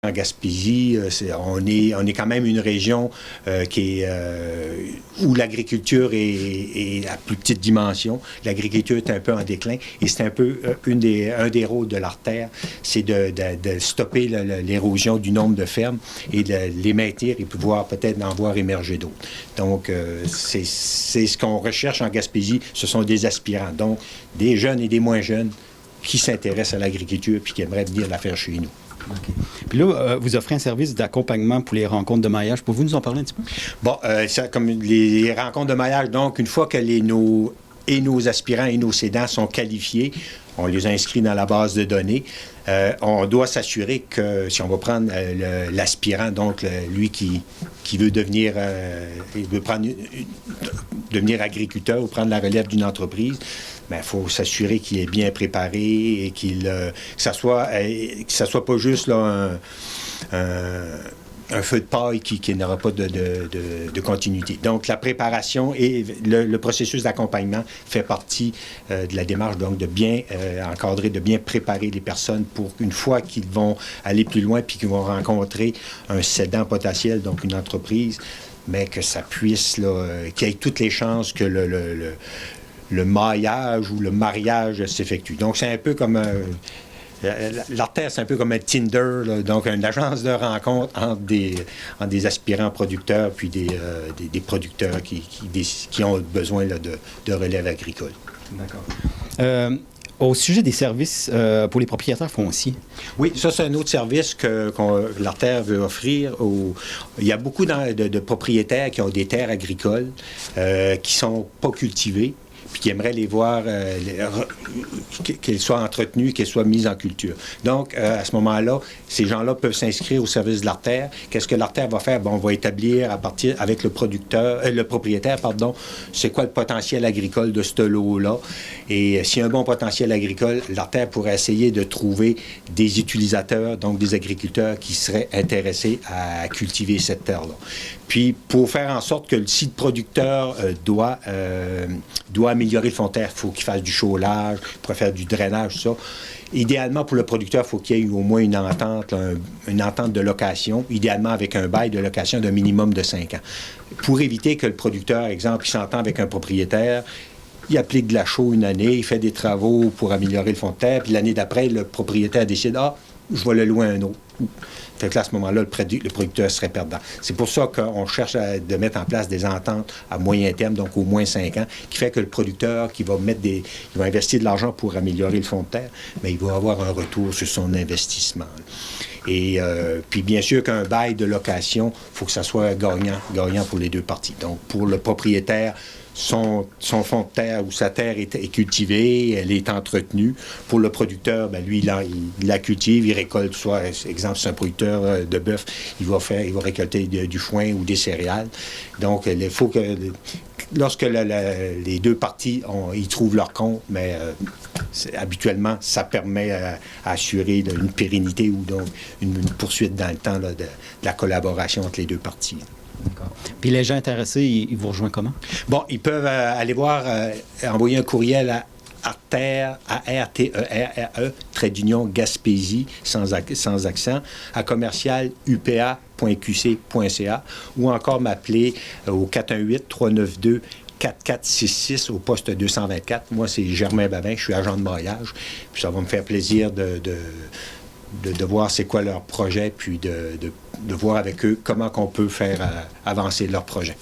En Gaspésie, on est quand même une région où l'agriculture est à plus petite dimension. L'agriculture est un peu en déclin et c'est un peu un des rôles de l'artère, c'est de stopper l'érosion du nombre de fermes et de les maintenir et pouvoir peut-être en voir émerger d'autres. Donc, c'est ce qu'on recherche en Gaspésie, ce sont des aspirants, donc des jeunes et des moins jeunes qui s'intéressent à l'agriculture et qui aimeraient venir la faire chez nous. Okay. Puis là, vous offrez un service d'accompagnement pour les rencontres de maillage. Pouvez-vous nous en parler un petit peu? Bon, comme les rencontres de maillage, donc, une fois que nos aspirants et nos cédants sont qualifiés, on les inscrit dans la base de données. On doit s'assurer que, si on va prendre l'aspirant, donc lui qui veut devenir agriculteur ou prendre la relève d'une entreprise, il faut s'assurer qu'il est bien préparé et que ça soit pas juste là, un feu de paille qui n'aura pas de continuité. Donc, la préparation et le processus d'accompagnement fait partie de la démarche, donc de bien encadrer, de bien préparer les personnes pour une fois qu'ils vont aller plus loin puis qu'ils vont rencontrer un cédant potentiel, donc une entreprise, mais que ça puisse, qu'il y ait toutes les chances que le maillage ou le mariage s'effectue. Donc, c'est un peu comme l'artère, c'est un peu comme un Tinder, là, donc une agence de rencontre entre des aspirants producteurs puis des producteurs qui ont besoin là, de relève agricole. D'accord. Au sujet des services pour les propriétaires fonciers. Oui, ça, c'est un autre service que l'artère veut offrir. Il y a beaucoup de propriétaires qui ont des terres agricoles qui ne sont pas cultivées, puis qui aimeraient les voir, qu'elles soient entretenues, qu'elles soient mises en culture. Donc, à ce moment-là, ces gens-là peuvent s'inscrire au service de l'artère. Qu'est-ce que l'artère va faire? Bon, on va établir avec le propriétaire, c'est quoi le potentiel agricole de ce lot-là. Et s'il y a un bon potentiel agricole, l'artère pourrait essayer de trouver des utilisateurs, donc des agriculteurs qui seraient intéressés à cultiver cette terre-là. Puis, pour faire en sorte que le site producteur doit améliorer le fond de terre, il faut qu'il fasse du chaulage, il pourrait faire du drainage, ça. Idéalement, pour le producteur, il faut qu'il y ait au moins une entente de location, idéalement avec un bail de location d'un minimum de 5 ans. Pour éviter que le producteur, exemple, il s'entend avec un propriétaire, il applique de la chaux une année, il fait des travaux pour améliorer le fond de terre, puis l'année d'après, le propriétaire décide « Ah, je vais le louer à un autre ». Fait que là, à ce moment-là, le producteur serait perdant. C'est pour ça qu'on cherche de mettre en place des ententes à moyen terme, donc au moins 5 ans, qui fait que le producteur qui va investir de l'argent pour améliorer le fond de terre, mais il va avoir un retour sur son investissement. Et puis, bien sûr, qu'un bail de location, il faut que ça soit gagnant pour les deux parties. Donc, pour le propriétaire, son fond de terre ou sa terre est cultivée, elle est entretenue. Pour le producteur, lui, il la cultive, il récolte, soit, exemple, c'est un producteur de bœuf, il va récolter du foin ou des céréales. Donc, il faut que, lorsque les deux parties ils trouvent leur compte, mais habituellement, ça permet à assurer une pérennité ou donc une poursuite dans le temps là, de la collaboration entre les deux parties. D'accord. Puis les gens intéressés, ils vous rejoignent comment? Bon, ils peuvent aller voir, envoyer un courriel à artère, A-R-T-E-R-R-E, trait d'union Gaspésie, sans accent, à commercial upa.qc.ca ou encore m'appeler au 418-392-4466 au poste 224. Moi, c'est Germain Babin, je suis agent de maillage. Puis ça va me faire plaisir de voir c'est quoi leur projet, puis de voir avec eux comment on peut faire avancer leur projet.